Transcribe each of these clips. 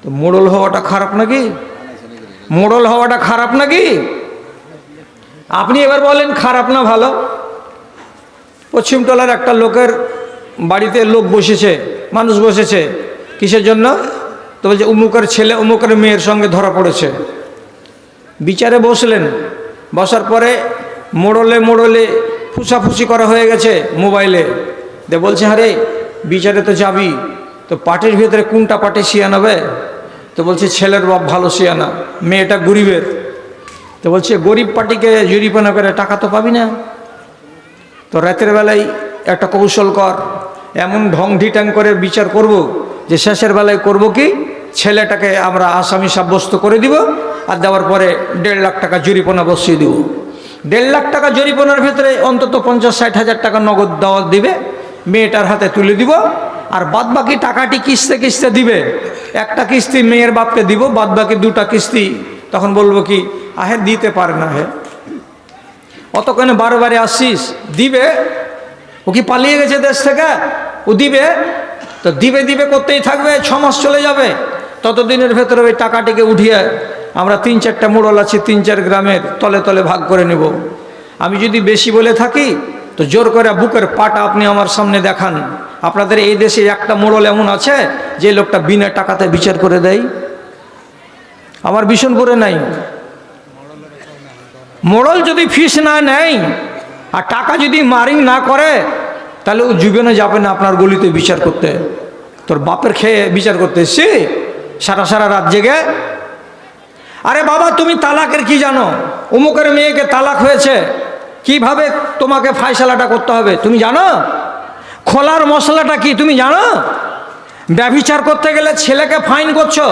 তো মোড়ল হওয়াটা খারাপ নাকি? মোড়ল হওয়াটা খারাপ নাকি? আপনি এবার বলেন খারাপ না ভালো? পশ্চিমটলার একটা লোকের বাড়িতে লোক বসেছে, মানুষ বসেছে, কিসের জন্য? তো বলছে অমুকের ছেলে অমুকের মেয়ের সঙ্গে ধরা পড়েছে। বিচারে বসলেন, বসার পরে মোড়লে মোড়লে ফুসাফুসি করা হয়ে গেছে মোবাইলে। দে বলছে আরে বিচারে তো যাবি, তো পার্টির ভিতরে কোনটা পার্টি শিয়ানাবে? তো বলছে ছেলের বাপ ভালো শিয়ানা, মেয়েটা গরিবের। তো বলছে গরিব পার্টিকে জরিমানা করে টাকা তো পাবি না, তো রাতের বেলায় একটা কৌশল কর, এমন ঢং ঢিটাং করে বিচার করব যে শেষের বেলায় করব কি, ছেলেটাকে আমরা আসামি সাব্যস্ত করে দিব, আর দেওয়ার পরে 1.5 লাখ টাকা জরিমানা বসিয়ে দিব। 1.5 লাখ টাকা জরিমানার ভেতরে অন্তত 50-60 হাজার টাকা নগদ দেওয়া দিবে, মেয়েটার হাতে তুলে দিব, আর বাদ বাকি টাকাটি কিস্তে কিস্তে দিবে। একটা কিস্তি মেয়ের বাপকে দিব, বাদ বাকি 2টা কিস্তি তখন বলবো কি আহে দিতে পারে না, হে অতক্ষণে 12 আসছিস দিবে। ও কি পালিয়ে গেছে দেশ থেকে? ও দিবে, তো দিবে দিবে করতেই থাকবে, 6 মাস চলে যাবে। ততদিনের ভেতরে ওই টাকাটিকে উঠিয়ে আমরা 3-4টা মোড়ল আছি 3-4 গ্রামের, তলে তলে ভাগ করে নেব। আমি যদি বেশি বলে থাকি তো জোর করে বুকের পাটা আপনি আমার সামনে দেখান। আপনাদের এই দেশে একটা মোড়ল এমন আছে যে লোকটা বিনা টাকাতে বিচার করে দেয়? আমার বিশনপুরে নাই। মোড়ল যদি ফিস না নেয় আর টাকা যদি মারিং না করে, তাহলে ও জীবনে যাবে না আপনার গলিতে বিচার করতে। তোর বাপের খেয়ে বিচার করতে এসছি সারা সারা রাত জেগে। আরে বাবা তুমি তালাকের কি জানো? অমুকের মেয়েকে তালাক হয়েছে, কিভাবে তোমাকে ফায়সালাটা করতে হবে তুমি জানো? খোলার মশলাটা কি তুমি জানো? ব্যভিচার করতে গেলে ছেলেকে ফাইন করছো,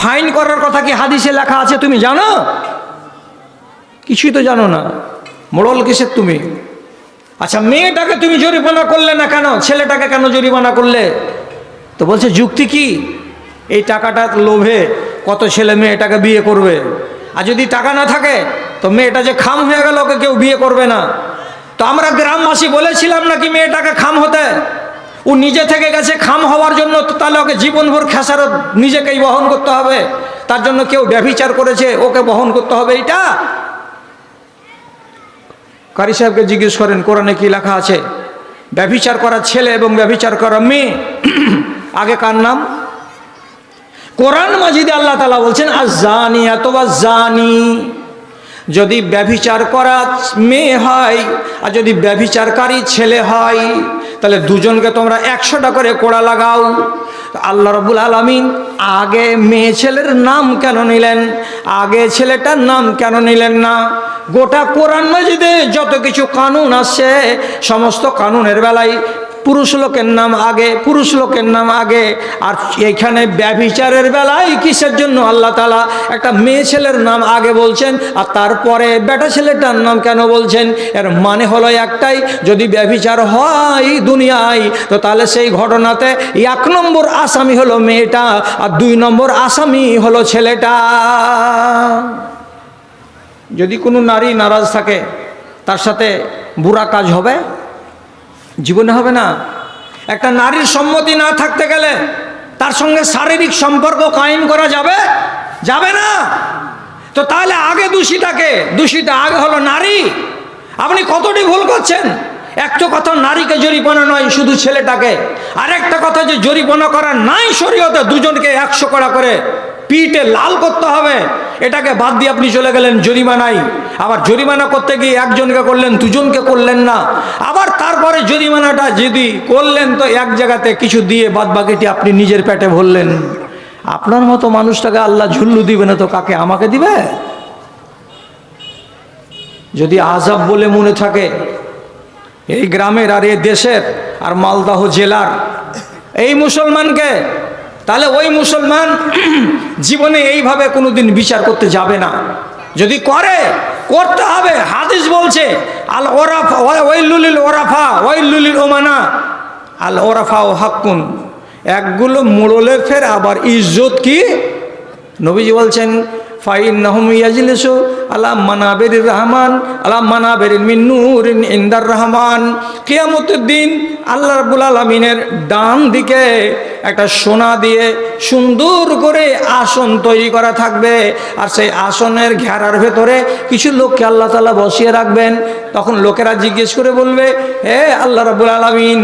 ফাইন করার কথা কি হাদিসে লেখা আছে তুমি জানো? কিছুই তো জানো না, মোড়ল কিসের তুমি? আচ্ছা মেয়েটাকে তুমি জরিমানা করলে না কেন, ছেলেটাকে কেন জরিমানা করলে? তো বলছে যুক্তি কি? এই টাকাটার লোভে কত ছেলে মেয়েটাকে বিয়ে করবে, আর যদি টাকা না থাকে তো মেয়েটা যে খাম হয়ে গেল, ওকে কেউ বিয়ে করবে না। তো আমরা গ্রামবাসী বলেছিলাম নাকি মেয়েটাকে খাম হতে? ও নিজে থেকে গেছে খাম হওয়ার জন্য, তো তাহলে ওকে জীবনভর খেসারত নিজেকেই বহন করতে হবে। তার জন্য কেউ ব্যভিচার করেছে, ওকে বহন করতে হবে এইটা? কারি সাহেবকে জিজ্ঞেস করেন কোরআনে কি লেখা আছে? ব্যভিচার করা ছেলে এবং ব্যভিচার করা মেয়ে আগে কার নাম? কোরআন মাজিদে আল্লাহ তাআলা বলছেন আয-যানিয়াতু ওয়াজ-যানি। যদি ব্যভিচার করা মেয়ে হয় আর যদি ব্যভিচারকারী ছেলে হয়, তাহলে দুজনকে তোমরা 100টা করে কোড়া লাগাও। আল্লাহ রাব্বুল আলামিন আগে মেয়ে ছেলের নাম কেন নিলেন, আগে ছেলেটার নাম কেন নিলেন না? গোটা কোরআন মাজিদে যত কিছু কানুন আছে, সমস্ত কানুনের বেলায় পুরুষ লোকের নাম আগে, পুরুষ লোকের নাম আগে। আর এখানে ব্যভিচারের বেলায় কিসের জন্য আল্লাহ তাআলা একটা মেয়ে ছেলের নাম আগে বলছেন আর তারপরে বেটা ছেলেটার নাম কেন বলছেন? এর মানে হলো একটাই, যদি ব্যভিচার হয় দুনিয়ায় তো তাহলে সেই ঘটনাতে 1 নম্বর আসামি হলো মেয়েটা আর 2 নম্বর আসামি হলো ছেলেটা। যদি কোনো নারী নারাজ থাকে তার সাথে বুরা কাজ হবে? জীবনে হবে না। একটা নারীর সম্মতি না থাকতে গেলে তার সঙ্গে শারীরিক সম্পর্ক কায়েম করা যাবে? যাবে না। তো তাহলে আগে দোষীটাকে, দোষীটা আগে হলো নারী। আপনি কতটি ভুল করছেন। একটা কথা নারীকে জরিমানা নয়, শুধু ছেলেটাকে। আর একটা কথা যে জরিমানা করা নাই শরীয়তে, দুজনকে 100 কড়া করে পিঠে লাল করতে হবে, এটাকে বাদ দিয়ে আপনি চলে গেলেন জরিমানাই। আবার জরিমানা করতে গিয়ে একজনকে করলেন, দুজনকে করলেন না। আবার তারপরে জরিমানাটা যদি করলেন তো এক জায়গাতে কিছু দিয়ে বাদ বাকিটি আপনি নিজের পেটে ভরলেন। আপনার মতো মানুষটাকে আল্লাহ ঝুল্লু দিবে না তো কাকে? আমাকে দিবে? যদি আযাব বলে মনে থাকে এই গ্রামের আর এই দেশের আর মালদহ জেলার এই মুসলমানকে, তাহলে ওই মুসলমান জীবনে এইভাবে কোনোদিন বিচার করতে যাবে না। যদি করে, করতে হবে। হাদিস বলছে আল ওরাফা ওয়াইলুল লিল ওরাফা ওয়াইলুল লিল উমানা, আল ওরাফা ও হাক্কুন। একগুলো মোড়লে ফের আবার ইজ্জত কি? নবীজি বলছেন ফাইন্নাহুম ইয়াজলিসু আলা মানাবিরির রহমান আলা মানাবিরিন মিন নূরিন ইনদার রহমান। কিয়ামতের দিন আল্লাহ রাব্বুল আলামিনের ডান দিকে একটা সোনা দিয়ে সুন্দর করে আসন তৈরি করা থাকবে, আর সেই আসনের ঘেরার ভেতরে কিছু লোককে আল্লাহ তাআলা বসিয়ে রাখবেন। তখন লোকেরা জিজ্ঞেস করে বলবে, হে আল্লাহ রাব্বুল আলামিন,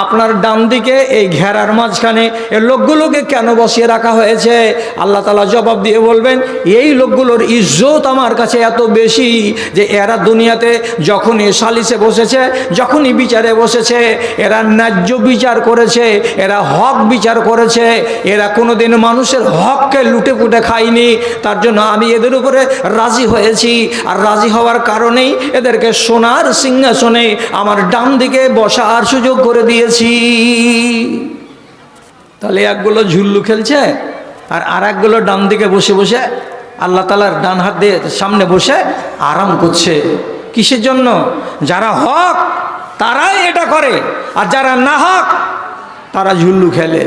আপনার ডান দিকে এই ঘেরার মাঝখানে এই লোকগুলোকে কেন বসিয়ে রাখা হয়েছে? আল্লাহ তাআলা জবাব দিয়ে বলবেন, এই লোকগুলোর ইজ্জত আমার কাছে এত বেশি যে এরা দুনিয়াতে যখনই সালিসে বসেছে, যখনই বিচারে বসেছে, এরা ন্যায্য বিচার করেছে, এরা হক বিচার করেছে, এরা কোনোদিন মানুষের হককে লুটে পুটে খায়নি। তার জন্য আমি এদের উপরে রাজি হয়েছি, আর রাজি হওয়ার কারণেই এদেরকে সোনার সিংহাসনে আমার ডান দিকে বসার সুযোগ করে দিয়েছি। তাহলে একগুলো ঝুল্লু খেলছে, আর একগুলো ডান দিকে বসে বসে আল্লাহ তাআলার ডান হাত দিয়ে সামনে বসে আরাম করছে। কিসের জন্য? যারা হক তারাই এটা করে, আর যারা না হক তারা ঝুল্লু খেলে।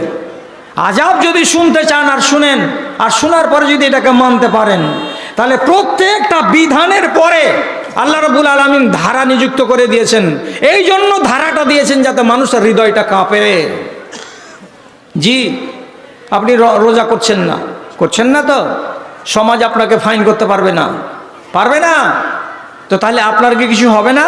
আযাব যদি শুনতে চান আর শুনেন, আর শোনার পরে যদি এটাকে মানতে পারেন, তাহলে প্রত্যেকটা বিধানের পরে আল্লাহ রাব্বুল আলামিন ধারা নিযুক্ত করে দিয়েছেন। এই জন্য ধারাটা দিয়েছেন যাতে মানুষের হৃদয়টা কাঁপে। জি, আপনি রোজা করছেন না তো সমাজ আপনাকে ফাইন করতে পারবে না, তো তাহলে আপনার কি কিছু হবে না?